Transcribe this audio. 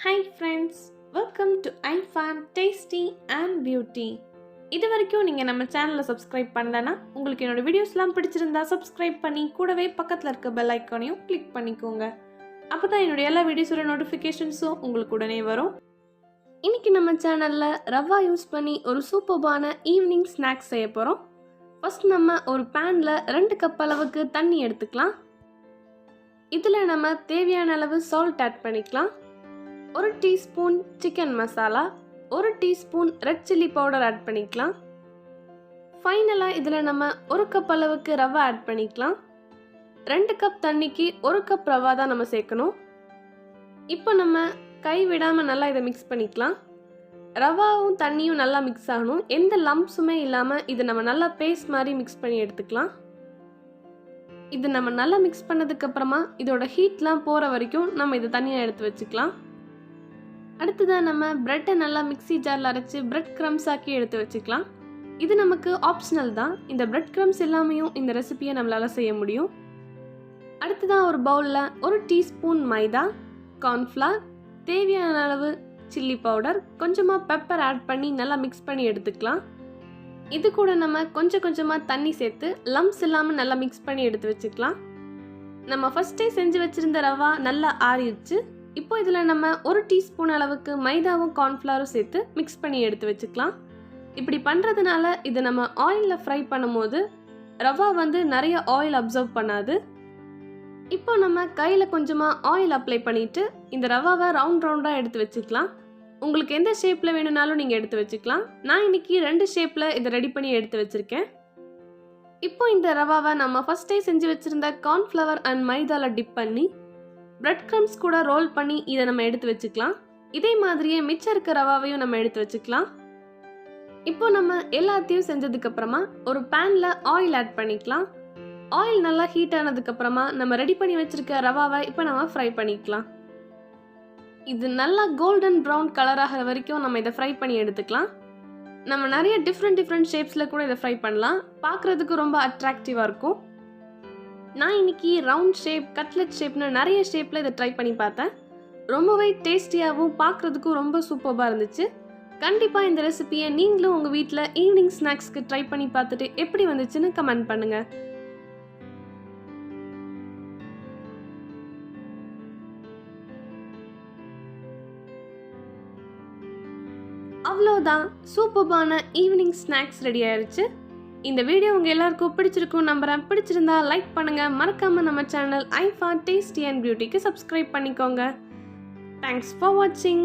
Hi friends, welcome to Ayifa Tasty and Beauty. இது வரைக்கும் நீங்கள் நம்ம சேனலை சப்ஸ்கிரைப் பண்ணலன்னா உங்களுக்கு என்னோட வீடியோஸ்லாம் பிடிச்சிருந்தா சப்ஸ்கிரைப் பண்ணி கூடவே பக்கத்தில் இருக்க பெல் ஐக்கானையும் கிளிக் பண்ணிக்கோங்க. அப்போ தான் என்னோட எல்லா வீடியோஸோட நோட்டிஃபிகேஷன்ஸும் உங்களுக்கு உடனே வரும். இன்றைக்கி நம்ம சேனலில் ரவா யூஸ் பண்ணி ஒரு சூப்பர்பான ஈவினிங் ஸ்நாக்ஸ் செய்ய போகிறோம். ஃபஸ்ட் நம்ம ஒரு பேனில் 2 கப் அளவுக்கு தண்ணி எடுத்துக்கலாம். இதில் நம்ம தேவையான அளவு சால்ட் ஆட் பண்ணிக்கலாம். 1 teaspoon chicken masala, 1 teaspoon red chilli powder add பண்ணிக்கலாம். ஃபைனலாக இதில் நம்ம 1 கப் அளவுக்கு ரவா ஆட் பண்ணிக்கலாம். 2 கப் தண்ணிக்கு 1 கப் ரவா தான் நம்ம சேர்க்கணும். இப்போ நம்ம கை விடாமல் நல்லா இதை மிக்ஸ் பண்ணிக்கலாம். ரவாவும் தண்ணியும் நல்லா மிக்ஸ் ஆகணும். எந்த லம்ப்ஸுமே இல்லாமல் இதை நம்ம நல்லா பேஸ்ட் மாதிரி மிக்ஸ் பண்ணி எடுத்துக்கலாம். இது நம்ம நல்லா மிக்ஸ் பண்ணதுக்கப்புறமா இதோட ஹீட்லாம் போகிற வரைக்கும் நம்ம இதை தனியாக எடுத்து வச்சுக்கலாம். அடுத்ததாக நம்ம ப்ரெட்டை நல்லா மிக்ஸி ஜாரில் அரைச்சி ப்ரெட் க்ரம்ஸ் ஆக்கி எடுத்து வச்சுக்கலாம். இது நமக்கு ஆப்ஷனல் தான். இந்த ப்ரெட் க்ரம்ஸ் எல்லாமையும் இந்த ரெசிபியை நம்மளால் செய்ய முடியும். அடுத்ததாக ஒரு பவுலில் 1 டீஸ்பூன் மைதா, கார்ன்ஃப்ளவர், தேவையான அளவு சில்லி பவுடர், கொஞ்சமாக பெப்பர் ஆட் பண்ணி நல்லா மிக்ஸ் பண்ணி எடுத்துக்கலாம். இது கூட நம்ம கொஞ்சம் கொஞ்சமாக தண்ணி சேர்த்து லம்ப்ஸ் இல்லாமல் நல்லா மிக்ஸ் பண்ணி எடுத்து வச்சுக்கலாம். நம்ம ஃபஸ்ட்டே செஞ்சு வச்சுருந்த ரவா நல்லா ஆறிடுச்சு. இப்போ இதில் நம்ம 1 டீஸ்பூன் அளவுக்கு மைதாவும் கார்ன்ஃப்ளவரும் சேர்த்து மிக்ஸ் பண்ணி எடுத்து வச்சுக்கலாம். இப்படி பண்ணுறதுனால இது நம்ம ஆயிலில் ஃப்ரை பண்ணும்போது ரவா நிறைய ஆயில் அப்சர்வ் பண்ணாது. இப்போ நம்ம கையில் கொஞ்சமாக ஆயில் அப்ளை பண்ணிவிட்டு இந்த ரவாவை ரவுண்டாக எடுத்து வச்சுக்கலாம். உங்களுக்கு எந்த ஷேப்பில் வேணும்னாலும் நீங்கள் எடுத்து வச்சுக்கலாம். நான் இன்றைக்கி 2 ஷேப்பில் இதை ரெடி பண்ணி எடுத்து வச்சுருக்கேன். இப்போ இந்த ரவாவை நம்ம ஃபஸ்ட்டே செஞ்சு வச்சுருந்த கார்ன்ஃப்ளவர் அண்ட் மைதாவில் டிப் பண்ணி பிரெட் க்ரம்ஸ் கூட ரோல் பண்ணி இதை நம்ம எடுத்து வச்சுக்கலாம். இதே மாதிரியே மிச்சம் இருக்க ரவாவையும் நம்ம எடுத்து வச்சுக்கலாம். இப்போ நம்ம எல்லாத்தையும் செஞ்சதுக்கப்புறமா ஒரு பேனில் ஆயில் ஆட் பண்ணிக்கலாம். ஆயில் நல்லா ஹீட் ஆனதுக்கப்புறமா நம்ம ரெடி பண்ணி வச்சுருக்க ரவாவை இப்போ நம்ம ஃப்ரை பண்ணிக்கலாம். இது நல்லா கோல்டன் ப்ரௌன் கலர் ஆகிற வரைக்கும் நம்ம இதை ஃப்ரை பண்ணி எடுத்துக்கலாம். நம்ம நிறைய டிஃப்ரெண்ட் ஷேப்ஸில் கூட இதை ஃப்ரை பண்ணலாம். பார்க்குறதுக்கு ரொம்ப அட்ராக்டிவாக இருக்கும். நான் இன்றைக்கி ரவுண்ட் ஷேப், கட்லெட் ஷேப்னு நிறைய ஷேப்பில் இதை ட்ரை பண்ணி பார்த்தேன். ரொம்பவே டேஸ்டியாகவும் பார்க்குறதுக்கும் ரொம்ப சூப்பராக இருந்துச்சு. கண்டிப்பாக இந்த ரெசிபியை நீங்களும் உங்கள் வீட்டில் ஈவினிங் ஸ்நாக்ஸ்க்கு ட்ரை பண்ணி பார்த்துட்டு எப்படி வந்துச்சுன்னு கமெண்ட் பண்ணுங்கள். அவ்வளோதான், சூப்பர்பான ஈவினிங் ஸ்நாக்ஸ் ரெடி ஆயிடுச்சு. இந்த வீடியோ உங்கள் எல்லாருக்கும் பிடிச்சிருக்கும் நம்புறேன். பிடிச்சிருந்தா லைக் பண்ணுங்கள். மறக்காமல் நம்ம சேனல் ஐஃபா டேஸ்டி அண்ட் பியூட்டிக்கு சப்ஸ்கிரைப் பண்ணிக்கோங்க. தேங்க்ஸ் ஃபார் வாட்சிங்.